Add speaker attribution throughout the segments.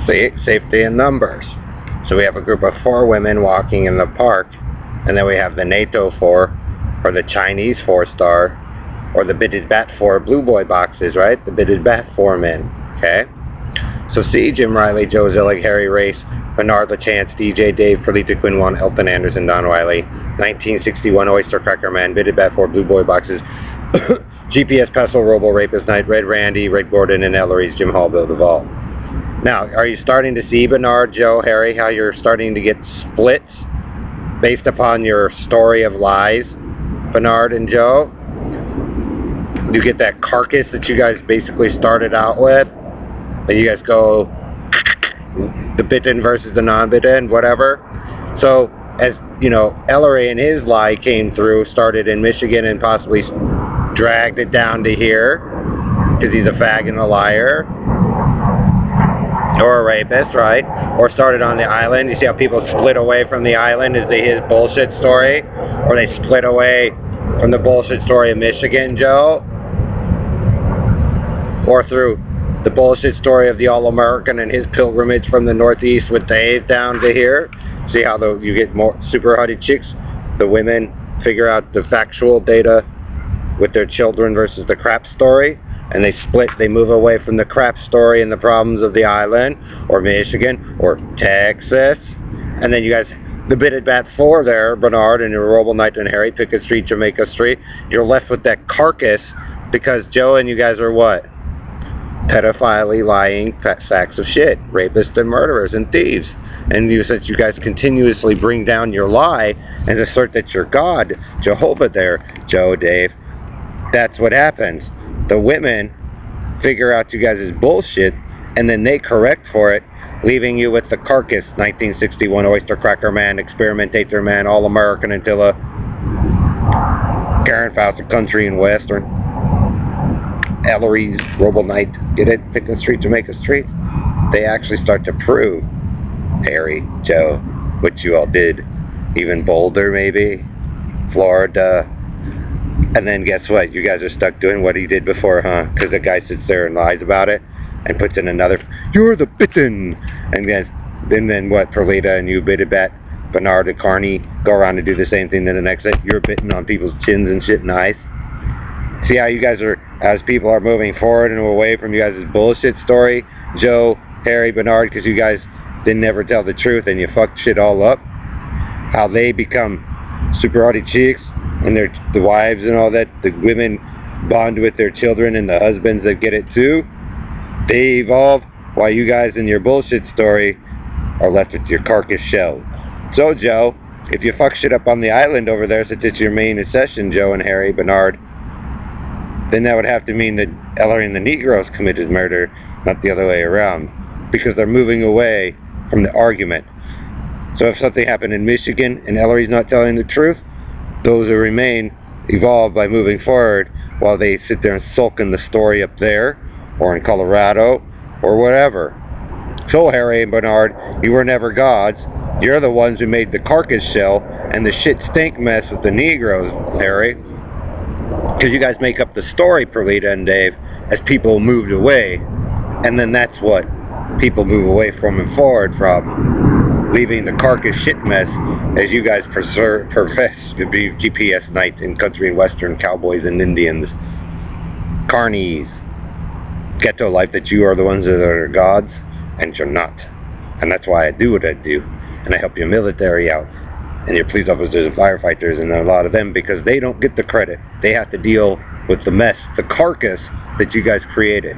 Speaker 1: See, safety in numbers. So we have a group of 4 women walking in the park, and then we have the NATO 4, or the Chinese 4-star, or the Bitted Bat 4 Blue Boy boxes, right? The Bitted Bat 4 men, okay? So see, Jim Riley, Joe Zillig, Harry Race, Bernard LaChance, DJ Dave, Perlita Quinwan, Elton Anderson, Don Wiley, 1961 Oyster Cracker Man, Bitted Bat 4 Blue Boy boxes, GPS Pestle, Robo Rapist Night, Red Randy, Red Gordon, and Ellery's Jim Hall, Bill Duvall. Now, are you starting to see, Bernard, Joe, Harry, how you're starting to get splits based upon your story of lies, Bernard and Joe? You get that carcass that you guys basically started out with, and you guys go the bitten versus the non-bitten, whatever. So, as you know, Ellery and his lie came through, started in Michigan and possibly dragged it down to here, because he's a fag and a liar. Or a rapist, right? Or started on the island. You see how people split away from the island? Is his bullshit story? Or they split away from the bullshit story of Michigan, Joe? Or through the bullshit story of the All-American and his pilgrimage from the Northeast with Dave down to here? See how you get more super hottie chicks? The women figure out the factual data with their children versus the crap story? And they split, they move away from the crap story and the problems of the island, or Michigan, or Texas. And then you guys, the Bitted Bat 4 there, Bernard, and your Robo Knight and Harry, Pickett Street, Jamaica Street, you're left with that carcass because Joe and you guys are what? Pedophile, lying, fat sacks of shit, rapists and murderers and thieves. And since you guys continuously bring down your lie and assert that you're God, Jehovah there, Joe, Dave, that's what happens. The women figure out you guys' bullshit, and then they correct for it, leaving you with the carcass, 1961 Oyster Cracker Man, Experimentator Man, All-American Antilla, Karen Fauster, Country and Western, Ellery's, Robo Knight, get it? Pickens Street, Jamaica Street. They actually start to prove, Harry, Joe, what you all did. Even Boulder, maybe, Florida. And then guess what? You guys are stuck doing what he did before, huh? Because the guy sits there and lies about it and puts in another, you're the bitten. And then what? Perlita and you, Bitted Bat, Bernard and Carney go around and do the same thing. Then the next day, you're bitten on people's chins and shit and eyes. See how you guys are, as people are moving forward and away from you guys' bullshit story, Joe, Harry, Bernard, because you guys didn't ever tell the truth and you fucked shit all up. How they become super hottie chicks. And the wives and all that, the women bond with their children and the husbands that get it too. They evolve while you guys in your bullshit story are left with your carcass shell. So Joe, if you fuck shit up on the island over there, since it's your main accession, Joe and Harry, Bernard, then that would have to mean that Ellery and the Negroes committed murder, not the other way around. Because they're moving away from the argument. So if something happened in Michigan and Ellery's not telling the truth, those who remain evolve by moving forward while they sit there and sulk in the story up there or in Colorado or whatever. So Harry and Bernard, you were never gods. You're the ones who made the carcass shell and the shit stink mess with the Negroes, Harry. Because you guys make up the story, Perlita and Dave, as people moved away. And then that's what people move away from and forward from, leaving the carcass shit mess as you guys profess to be GPS Knight and Country and Western Cowboys and Indians, carnies, ghetto life, that you are the ones that are gods and you're not. And that's why I do what I do. And I help your military out and your police officers and firefighters and a lot of them, because they don't get the credit. They have to deal with the mess, the carcass that you guys created,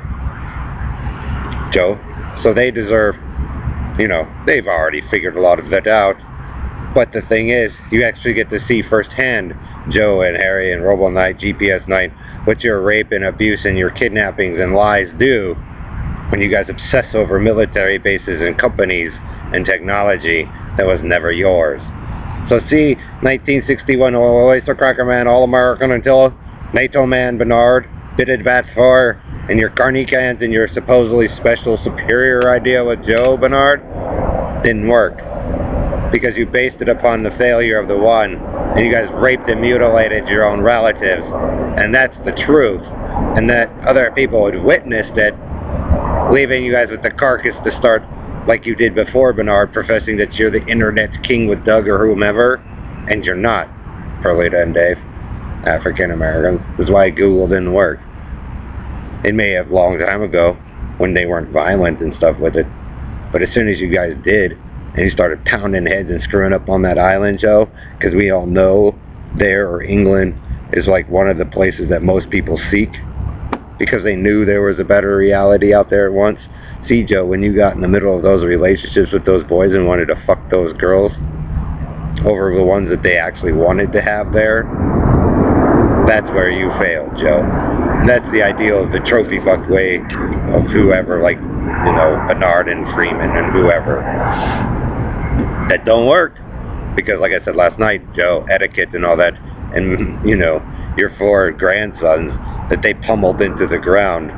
Speaker 1: Joe. So they deserve, you know, they've already figured a lot of that out. But the thing is, you actually get to see firsthand, Joe and Harry and Robo Knight, GPS Knight, what your rape and abuse and your kidnappings and lies do when you guys obsess over military bases and companies and technology that was never yours. So see, 1961 Oyster Cracker Man, All-American Antilla, NATO Man, Bernard, Bitted Bat 4, and your carny cans and your supposedly special superior idea with Joe, Bernard, didn't work. Because you based it upon the failure of the one, and you guys raped and mutilated your own relatives. And that's the truth. And that other people had witnessed it, leaving you guys with the carcass to start like you did before, Bernard, professing that you're the internet's king with Doug or whomever, and you're not, Perlita and Dave. African Americans. That's why Google didn't work. It may have a long time ago when they weren't violent and stuff with it, but as soon as you guys did, and you started pounding heads and screwing up on that island, Joe, because we all know there, or England, is like one of the places that most people seek, because they knew there was a better reality out there at once. See, Joe, when you got in the middle of those relationships with those boys and wanted to fuck those girls over the ones that they actually wanted to have there, that's where you failed, Joe. That's the ideal of the trophy fuck way of whoever, like, you know, Bernard and Freeman and whoever. That don't work. Because, like I said last night, Joe, etiquette and all that, and, you know, your 4 grandsons that they pummeled into the ground,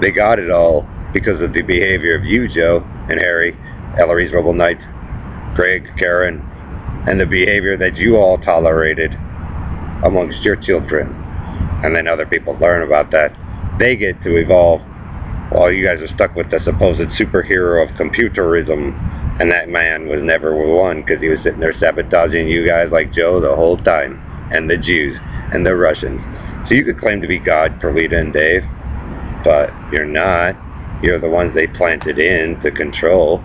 Speaker 1: they got it all because of the behavior of you, Joe, and Harry, Ellery's Rebel Knight, Greg, Karen, and the behavior that you all tolerated amongst your children. And then other people learn about that. They get to evolve while you guys are stuck with the supposed superhero of computerism, and that man was never one because he was sitting there sabotaging you guys like Joe the whole time, and the Jews and the Russians. So you could claim to be God, Perlita and Dave, but you're not. You're the ones they planted in to control.